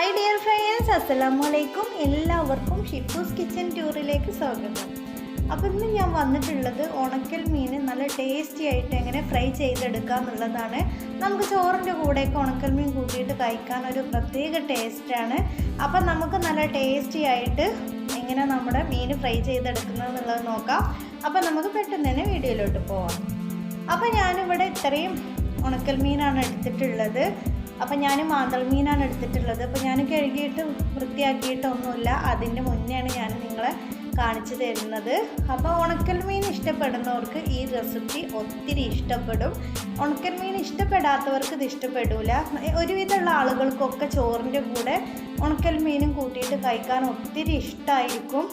Hi dear friends, അസ്സലാമു അലൈക്കും. എല്ലാവർക്കും ഷിഫൂസ് കിച്ചൻ ടൂറിലേക്ക് സ്വാഗതം. അപ്പോൾ ഇന്ന് ഞാൻ വന്നിട്ടുള്ളത് ഉണക്കൽ മീൻ നല്ല ടേസ്റ്റി ആയിട്ട് എങ്ങനെ ഫ്രൈ ചെയ്തെടുക്കാം എന്നുള്ളതാണ്. നമുക്ക് ചോറിൻ്റെ കൂടെയൊക്കെ ഉണക്കൽ മീൻ കൂട്ടിയിട്ട് കഴിക്കാൻ ഒരു പ്രത്യേക ടേസ്റ്റാണ്. അപ്പം നമുക്ക് നല്ല ടേസ്റ്റി ആയിട്ട് എങ്ങനെ നമ്മുടെ മീൻ ഫ്രൈ ചെയ്തെടുക്കുന്നത് എന്നുള്ളത് നോക്കാം. അപ്പം നമുക്ക് പെട്ടെന്ന് തന്നെ വീഡിയോയിലോട്ട് പോവാം. അപ്പം ഞാനിവിടെ ഇത്രയും ഉണക്കൽ മീനാണ് എടുത്തിട്ടുള്ളത്. അപ്പം ഞാൻ മാന്തൾ മീനാണ് എടുത്തിട്ടുള്ളത്. അപ്പോൾ ഞാൻ കഴുകിയിട്ട് വൃത്തിയാക്കിയിട്ടൊന്നുമില്ല, അതിൻ്റെ മുന്നെയാണ് ഞാൻ നിങ്ങളെ കാണിച്ചു തരുന്നത്. അപ്പോൾ ഉണക്കൽ മീൻ ഇഷ്ടപ്പെടുന്നവർക്ക് ഈ റെസിപ്പി ഒത്തിരി ഇഷ്ടപ്പെടും. ഉണക്കൽ മീൻ ഇഷ്ടപ്പെടാത്തവർക്ക് ഇത് ഇഷ്ടപ്പെടില്ല. ഒരുവിധമുള്ള ആളുകൾക്കൊക്കെ ചോറിൻ്റെ കൂടെ ഉണക്കൽ മീനും കൂട്ടിയിട്ട് കഴിക്കാൻ ഒത്തിരി ഇഷ്ടമായിരിക്കും.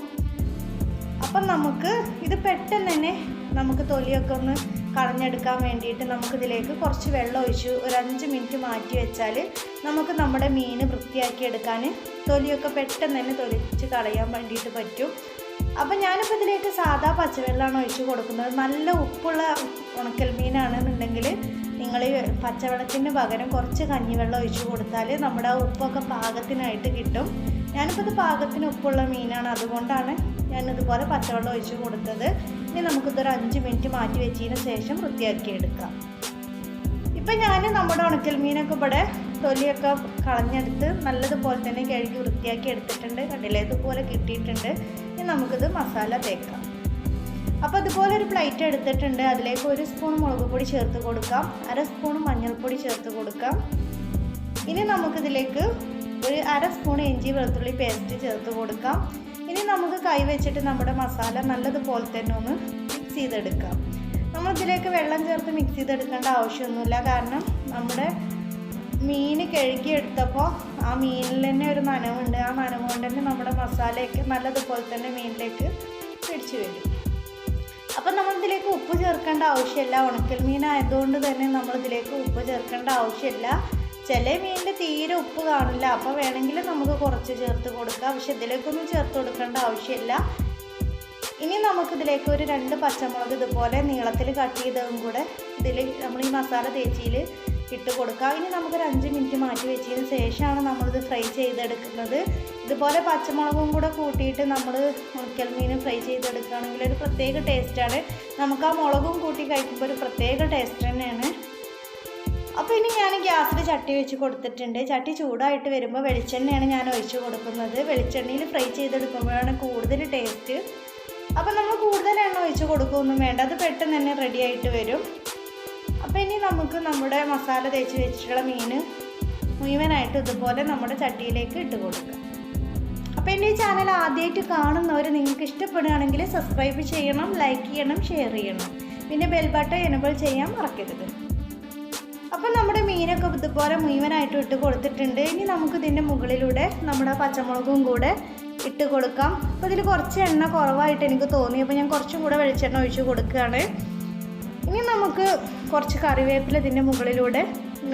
അപ്പം നമുക്ക് ഇത് പെട്ടെന്ന് തന്നെ നമുക്ക് തൊലിയൊക്കെ ഒന്ന് കളഞ്ഞെടുക്കാൻ വേണ്ടിയിട്ട് നമുക്കിതിലേക്ക് കുറച്ച് വെള്ളം ഒഴിച്ച് ഒരു 5 മിനിറ്റ് മാറ്റി വെച്ചാൽ നമുക്ക് നമ്മുടെ മീൻ വൃത്തിയാക്കി എടുക്കാൻ തൊലിയൊക്കെ പെട്ടെന്ന് തന്നെ തൊലിച്ച് കളയാൻ വേണ്ടിയിട്ട് പറ്റും. അപ്പം ഞാനിപ്പോൾ ഇതിലേക്ക് സാധാ പച്ചവെള്ളമാണ് ഒഴിച്ച് കൊടുക്കുന്നത്. നല്ല ഉപ്പുള്ള ഉണക്കൽ മീനാണെന്നുണ്ടെങ്കിൽ നിങ്ങൾ പച്ചവെള്ളത്തിന് പകരം കുറച്ച് കഞ്ഞിവെള്ളം ഒഴിച്ച് കൊടുത്താൽ നമ്മുടെ ആ ഉപ്പൊക്കെ പാകത്തിനായിട്ട് കിട്ടും. ഞാനിപ്പോൾ ഇത് പാകത്തിന് ഉപ്പുള്ള മീനാണ്, അതുകൊണ്ടാണ് ഞാനിതുപോലെ പച്ചവെള്ളം ഒഴിച്ച് കൊടുത്തത്. ഇനി നമുക്കിതൊരു 5 മിനിറ്റ് മാറ്റി വെച്ചതിന് ശേഷം വൃത്തിയാക്കി എടുക്കാം. ഇപ്പം ഞാൻ നമ്മുടെ ഉണക്കൽ മീനൊക്കെ ഇവിടെ തൊലിയൊക്കെ കളഞ്ഞെടുത്ത് നല്ലതുപോലെ തന്നെ കഴുകി വൃത്തിയാക്കി എടുത്തിട്ടുണ്ട്. കണ്ടില്ലേ, ഇതുപോലെ കിട്ടിയിട്ടുണ്ട്. ഇനി നമുക്കിത് മസാല തേക്കാം. അപ്പോൾ ഇതുപോലെ ഒരു പ്ലേറ്റ് എടുത്തിട്ടുണ്ട്. അതിലേക്ക് 1 സ്പൂൺ മുളക് പൊടി ചേർത്ത് കൊടുക്കാം, 1/2 സ്പൂൺ മഞ്ഞൾപ്പൊടി ചേർത്ത് കൊടുക്കാം. ഇനി നമുക്കിതിലേക്ക് ഒരു 1/2 സ്പൂൺ ഇഞ്ചി വെളുത്തുള്ളി പേസ്റ്റ് ചേർത്ത് കൊടുക്കാം. ഇനി നമുക്ക് കൈ വെച്ചിട്ട് നമ്മുടെ മസാല നല്ലതുപോലെ തന്നെ ഒന്ന് മിക്സ് ചെയ്തെടുക്കാം. നമ്മളിതിലേക്ക് വെള്ളം ചേർത്ത് മിക്സ് ചെയ്തെടുക്കേണ്ട ആവശ്യമൊന്നുമില്ല, കാരണം നമ്മുടെ മീൻ കഴുകിയെടുത്തപ്പോൾ ആ മീനിൽ തന്നെ ഒരു നനവുണ്ട്. ആ നനവ് കൊണ്ട് തന്നെ നമ്മുടെ മസാലയൊക്കെ നല്ലതുപോലെ തന്നെ മീനിലേക്ക് പിടിച്ചു വരും. അപ്പം നമ്മളിതിലേക്ക് ഉപ്പ് ചേർക്കേണ്ട ആവശ്യമില്ല. ഉണക്കൽ മീനായതുകൊണ്ട് തന്നെ നമ്മളിതിലേക്ക് ഉപ്പ് ചേർക്കേണ്ട ആവശ്യമില്ല. ചില മീനിൽ തീരെ ഉപ്പ് കാണില്ല, അപ്പോൾ വേണമെങ്കിൽ നമുക്ക് കുറച്ച് ചേർത്ത് കൊടുക്കാം. പക്ഷെ ഇതിലേക്കൊന്നും ചേർത്ത് കൊടുക്കേണ്ട ആവശ്യമില്ല. ഇനി നമുക്കിതിലേക്ക് ഒരു 2 പച്ചമുളക് ഇതുപോലെ നീളത്തിൽ കട്ട് ചെയ്തതും കൂടെ ഇതിൽ നമ്മൾ ഈ മസാല തേച്ചിയിൽ ഇട്ട് കൊടുക്കാം. ഇനി നമുക്കൊരു 5 മിനിറ്റ് മാറ്റി വെച്ചതിന് ശേഷമാണ് നമ്മളിത് ഫ്രൈ ചെയ്തെടുക്കുന്നത്. ഇതുപോലെ പച്ചമുളകും കൂടെ കൂട്ടിയിട്ട് നമ്മൾ ഉണക്കൽ മീൻ ഫ്രൈ ചെയ്തെടുക്കുകയാണെങ്കിൽ ഒരു പ്രത്യേക ടേസ്റ്റാണ്. നമുക്ക് ആ മുളകും കൂട്ടി കഴിക്കുമ്പോൾ ഒരു പ്രത്യേക ടേസ്റ്റ് തന്നെയാണ്. അപ്പോൾ ഇനി ഞാൻ ഗ്യാസിൽ ചട്ടി വെച്ച് കൊടുത്തിട്ടുണ്ട്. ചട്ടി ചൂടായിട്ട് വരുമ്പോൾ വെളിച്ചെണ്ണയാണ് ഞാൻ ഒഴിച്ച് കൊടുക്കുന്നത്. വെളിച്ചെണ്ണയിൽ ഫ്രൈ ചെയ്തെടുക്കുമ്പോഴാണ് കൂടുതൽ ടേസ്റ്റ്. അപ്പോൾ നമ്മൾ കൂടുതൽ എണ്ണ ഒഴിച്ച് കൊടുക്കുകയൊന്നും വേണ്ട, അത് പെട്ടെന്ന് തന്നെ റെഡി ആയിട്ട് വരും. അപ്പോൾ ഇനി നമുക്ക് നമ്മുടെ മസാല തേച്ച് വെച്ചിട്ടുള്ള മീൻ മുഴുവനായിട്ട് ഇതുപോലെ നമ്മുടെ ചട്ടിയിലേക്ക് ഇട്ട് കൊടുക്കാം. അപ്പോൾ എൻ്റെ ഈ ചാനൽ ആദ്യമായിട്ട് കാണുന്നവർ നിങ്ങൾക്ക് ഇഷ്ടപ്പെടുകയാണെങ്കിൽ സബ്സ്ക്രൈബ് ചെയ്യണം, ലൈക്ക് ചെയ്യണം, ഷെയർ ചെയ്യണം. പിന്നെ ബെൽ ബട്ടൺ എനേബിൾ ചെയ്യാൻ മറക്കരുത്. അപ്പം നമ്മുടെ മീനൊക്കെ ഇതുപോലെ മുഴുവനായിട്ട് ഇട്ട് കൊടുത്തിട്ടുണ്ട്. ഇനി നമുക്കിതിൻ്റെ മുകളിലൂടെ നമ്മുടെ പച്ചമുളകും കൂടെ ഇട്ട് കൊടുക്കാം. അപ്പോൾ ഇതിൽ കുറച്ച് എണ്ണ കുറവായിട്ട് എനിക്ക് തോന്നി, അപ്പോൾ ഞാൻ കുറച്ചും കൂടെ വെളിച്ചെണ്ണ ഒഴിച്ച് കൊടുക്കുകയാണ്. ഇനി നമുക്ക് കുറച്ച് കറിവേപ്പില ഇതിൻ്റെ മുകളിലൂടെ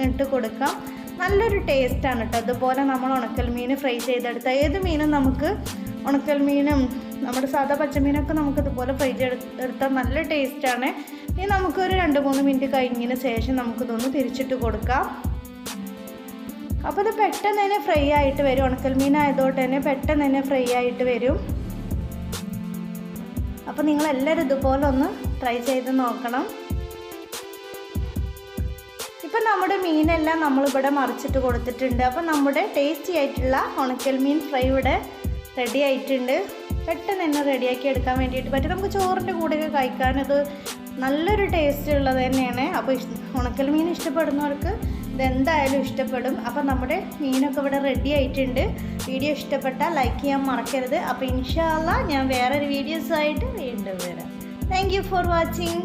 ഇട്ട് കൊടുക്കാം. നല്ലൊരു ടേസ്റ്റാണ് കേട്ടോ. അതുപോലെ നമ്മൾ ഉണക്കൽ മീൻ ഫ്രൈ ചെയ്തെടുത്ത ഏത് മീനും നമുക്ക് ഉണക്കൽ മീനും നമ്മുടെ സാധാ പച്ചമീനൊക്കെ നമുക്ക് ഇതുപോലെ ഫ്രൈ ചെയ്തെടുത്താൽ നല്ല ടേസ്റ്റാണ്. ഇനി നമുക്കൊരു 2-3 മിനിറ്റ് കഴിഞ്ഞതിന് ശേഷം നമുക്കിതൊന്ന് തിരിച്ചിട്ട് കൊടുക്കാം. അപ്പോൾ ഇത് പെട്ടെന്ന് തന്നെ ഫ്രൈ ആയിട്ട് വരും. ഉണക്കൽ മീനായതുകൊണ്ട് തന്നെ പെട്ടെന്ന് തന്നെ ഫ്രൈ ആയിട്ട് വരും. അപ്പോൾ നിങ്ങളെല്ലാവരും ഇതുപോലെ ഒന്ന് ട്രൈ ചെയ്ത് നോക്കണം. ഇപ്പം നമ്മുടെ മീനെല്ലാം നമ്മളിവിടെ മറിച്ചിട്ട് കൊടുത്തിട്ടുണ്ട്. അപ്പോൾ നമ്മുടെ ടേസ്റ്റി ആയിട്ടുള്ള ഉണക്കൽ മീൻ ഫ്രൈ ഇവിടെ റെഡി ആയിട്ടുണ്ട്. പെട്ടെന്ന് തന്നെ റെഡിയാക്കി എടുക്കാൻ വേണ്ടിയിട്ട് പറ്റും. നമുക്ക് ചോറിൻ്റെ കൂടെയൊക്കെ കഴിക്കാനത് നല്ലൊരു ടേസ്റ്റ് ഉള്ളത് തന്നെയാണ്. അപ്പോൾ ഉണക്കൽ മീൻ ഇഷ്ടപ്പെടുന്നവർക്ക് ഇതെന്തായാലും ഇഷ്ടപ്പെടും. അപ്പോൾ നമ്മുടെ മീനൊക്കെ ഇവിടെ റെഡി ആയിട്ടുണ്ട്. വീഡിയോ ഇഷ്ടപ്പെട്ടാൽ ലൈക്ക് ചെയ്യാൻ മറക്കരുത്. അപ്പോൾ ഇൻഷാ അല്ലാഹ് ഞാൻ വേറൊരു വീഡിയോസായിട്ട് വീണ്ടും വരാം. Thank you for watching.